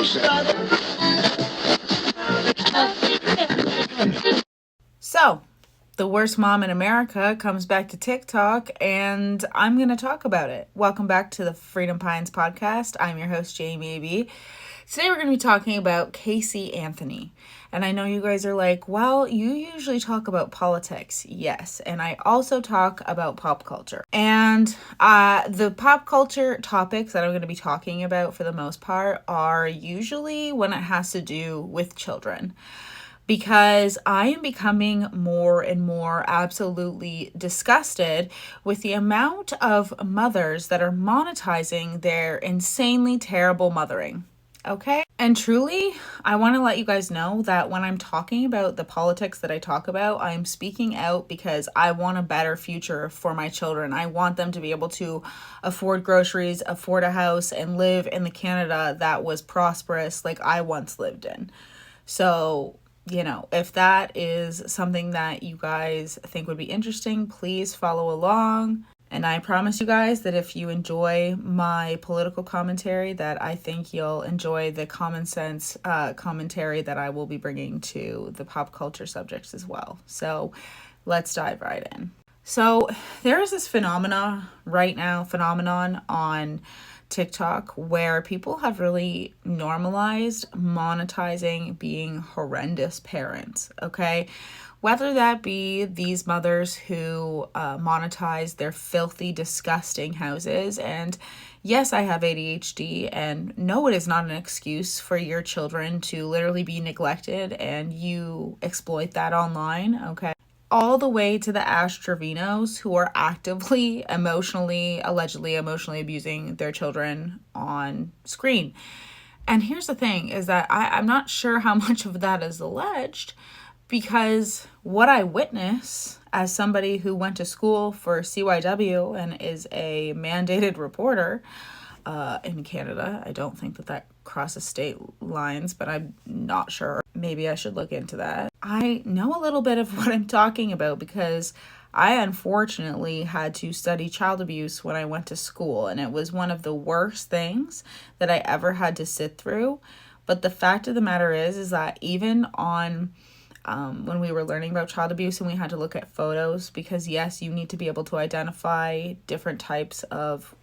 So, the worst mom in America comes back to TikTok, and I'm going to talk about it. Welcome back to the Freedom Pines podcast. I'm your host, Jamie A.B. Today we're going to be talking about Casey Anthony. And I know you guys are like, well, you usually talk about politics. Yes, and I also talk about pop culture. And the pop culture topics that I'm going to be talking about for the most part are usually when it has to do with children. Because I am becoming more and more absolutely disgusted with the amount of mothers that are monetizing their insanely terrible mothering. Okay? And truly, I want to let you guys know that when I'm talking about the politics that I talk about, I'm speaking out because I want a better future for my children. I want them to be able to afford groceries, afford a house, and live in the Canada that was prosperous like I once lived in. So, you know, if that is something that you guys think would be interesting, please follow along. And I promise you guys that if you enjoy my political commentary, that I think you'll enjoy the common sense commentary that I will be bringing to the pop culture subjects as well. So let's dive right in. So there is this phenomenon on TikTok where people have really normalized monetizing being horrendous parents, okay? Whether that be these mothers who monetize their filthy, disgusting houses. And yes, I have ADHD, and no, it is not an excuse for your children to literally be neglected and you exploit that online, okay? All the way to the Ash Trevinos who are actively allegedly emotionally abusing their children on screen. And here's the thing is that I'm not sure how much of that is alleged, because what I witness as somebody who went to school for CYW and is a mandated reporter in Canada, I don't think that crosses state lines, but I'm not sure. Maybe I should look into that. I know a little bit of what I'm talking about because I unfortunately had to study child abuse when I went to school, and it was one of the worst things that I ever had to sit through. But the fact of the matter is that even on when we were learning about child abuse and we had to look at photos, because yes, you need to be able to identify different types of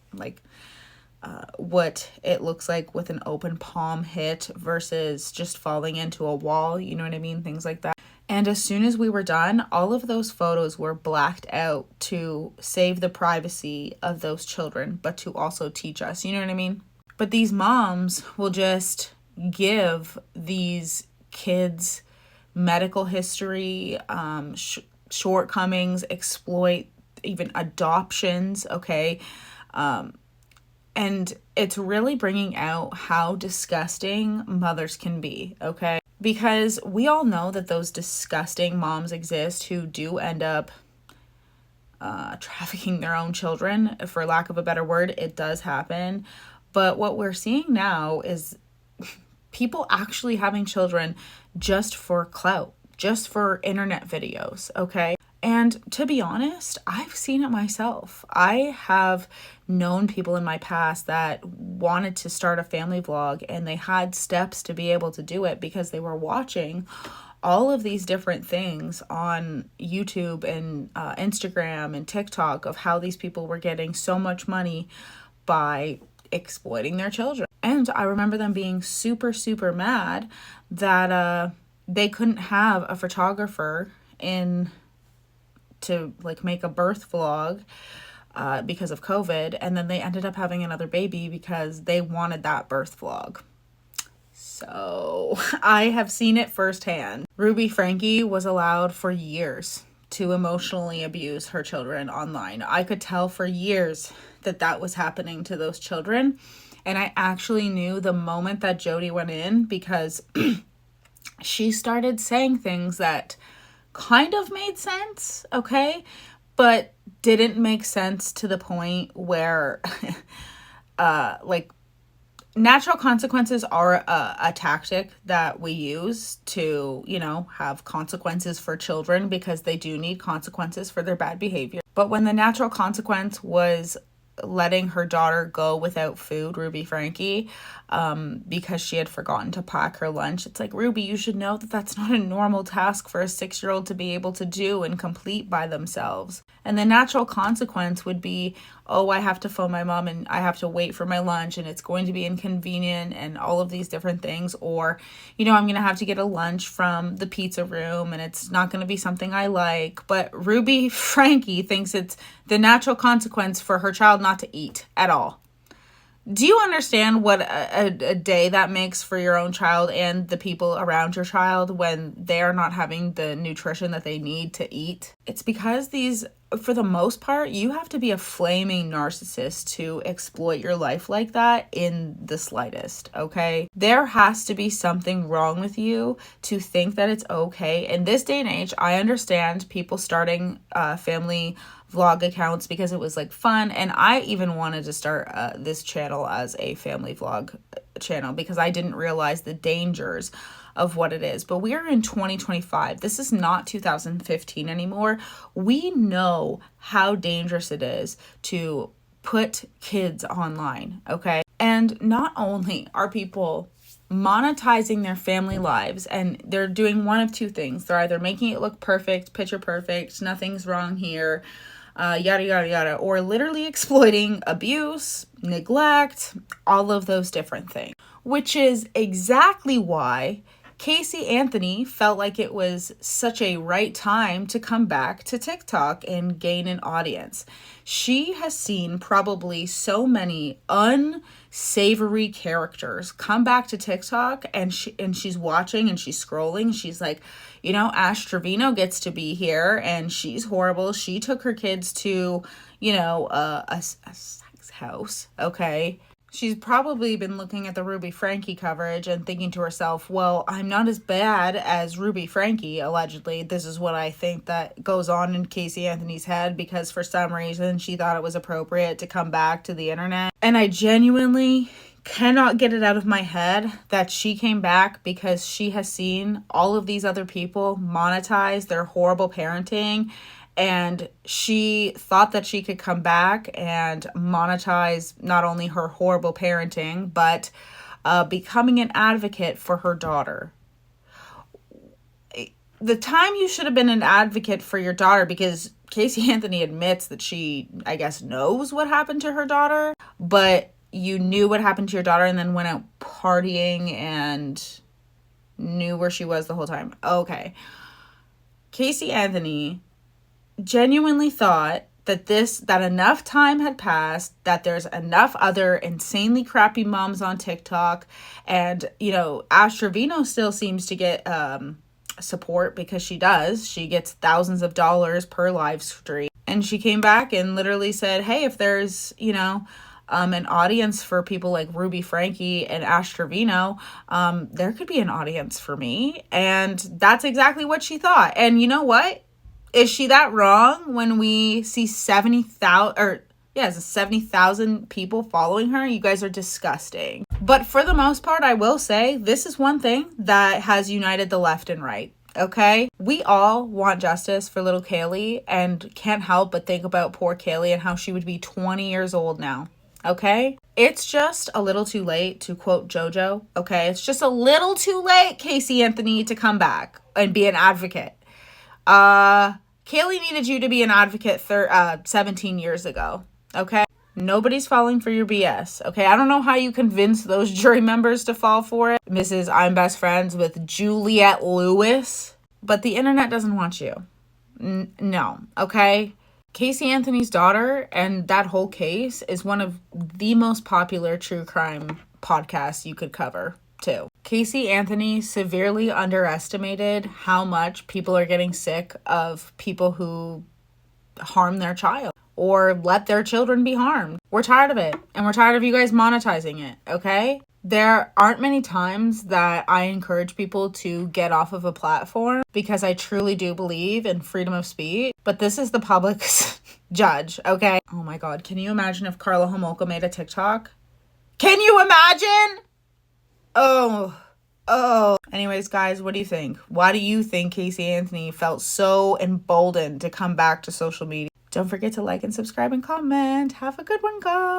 what it looks like with an open palm hit versus just falling into a wall, you know what I mean? Things like that. And as soon as we were done, all of those photos were blacked out to save the privacy of those children, but to also teach us, you know what I mean? But these moms will just give these kids medical history, shortcomings, exploit even adoptions, okay? And it's really bringing out how disgusting mothers can be, okay? Because we all know that those disgusting moms exist who do end up trafficking their own children, for lack of a better word. It does happen. But what we're seeing now is people actually having children just for clout, just for internet videos, okay? And to be honest, I've seen it myself. I have known people in my past that wanted to start a family vlog, and they had steps to be able to do it because they were watching all of these different things on YouTube and Instagram and TikTok of how these people were getting so much money by exploiting their children. And I remember them being super, super mad that they couldn't have a photographer in to make a birth vlog because of COVID. And then they ended up having another baby because they wanted that birth vlog. So I have seen it firsthand. Ruby Frankie was allowed for years to emotionally abuse her children online. I could tell for years that that was happening to those children. And I actually knew the moment that Jody went in because she started saying things that kind of made sense, okay? But didn't make sense to the point where, natural consequences are a tactic that we use to, have consequences for children because they do need consequences for their bad behavior. But when the natural consequence was letting her daughter go without food, Ruby Frankie, because she had forgotten to pack her lunch. It's like, Ruby, you should know that that's not a normal task for a 6-year-old to be able to do and complete by themselves. And the natural consequence would be, oh, I have to phone my mom and I have to wait for my lunch and it's going to be inconvenient and all of these different things. Or, I'm going to have to get a lunch from the pizza room and it's not going to be something I like. But Ruby Frankie thinks it's the natural consequence for her child not to eat at all. Do you understand what a day that makes for your own child and the people around your child when they're not having the nutrition that they need to eat? It's because for the most part, you have to be a flaming narcissist to exploit your life like that in the slightest, okay? There has to be something wrong with you to think that it's okay. In this day and age, I understand people starting family vlog accounts because it was like fun, and I even wanted to start this channel as a family vlog channel because I didn't realize the dangers of what it is. But we are in 2025. This is not 2015 anymore. We know how dangerous it is to put kids online, okay? And not only are people monetizing their family lives, and they're doing one of two things. They're either making it look perfect, picture perfect, nothing's wrong here, yada, yada, yada, or literally exploiting abuse, neglect, all of those different things. Which is exactly why Casey Anthony felt like it was such a right time to come back to TikTok and gain an audience. She has seen probably so many unsavory characters come back to TikTok, and she's watching and she's scrolling. She's like, Ash Trevino gets to be here and she's horrible. She took her kids to, a sex house, okay? She's probably been looking at the Ruby Frankie coverage and thinking to herself, well, I'm not as bad as Ruby Frankie, allegedly. This is what I think that goes on in Casey Anthony's head, because for some reason she thought it was appropriate to come back to the internet. And I genuinely cannot get it out of my head that she came back because she has seen all of these other people monetize their horrible parenting, and she thought that she could come back and monetize not only her horrible parenting, but becoming an advocate for her daughter. The time you should have been an advocate for your daughter, because Casey Anthony admits that she, I guess, knows what happened to her daughter, but you knew what happened to your daughter and then went out partying and knew where she was the whole time. Okay. Casey Anthony genuinely thought that enough time had passed, that there's enough other insanely crappy moms on TikTok, and Ash Trevino still seems to get support, because she gets thousands of dollars per live stream. And she came back and literally said, hey, if there's an audience for people like Ruby Frankie and Ash Trevino, there could be an audience for me. And that's exactly what she thought. And you know what? Is she that wrong when we see 70,000 people following her? You guys are disgusting. But for the most part, I will say this is one thing that has united the left and right. Okay? We all want justice for little Kaylee and can't help but think about poor Kaylee and how she would be 20 years old now. Okay? It's just a little too late, to quote JoJo. Okay? It's just a little too late, Casey Anthony, to come back and be an advocate. Kaylee needed you to be an advocate 17 years ago, okay? Nobody's falling for your BS, okay? I don't know how you convinced those jury members to fall for it. Mrs. I'm best friends with Juliette Lewis, but the internet doesn't want you. No, okay? Casey Anthony's daughter and that whole case is one of the most popular true crime podcasts you could cover, too. Casey Anthony severely underestimated how much people are getting sick of people who harm their child or let their children be harmed. We're tired of it, and we're tired of you guys monetizing it, okay? There aren't many times that I encourage people to get off of a platform because I truly do believe in freedom of speech, but this is the public's judge, okay? Oh my God, can you imagine if Carla Homolka made a TikTok? Can you imagine? Oh. Anyways, guys, what do you think? Why do you think Casey Anthony felt so emboldened to come back to social media Don't forget to like and subscribe and comment. Have a good one, guys.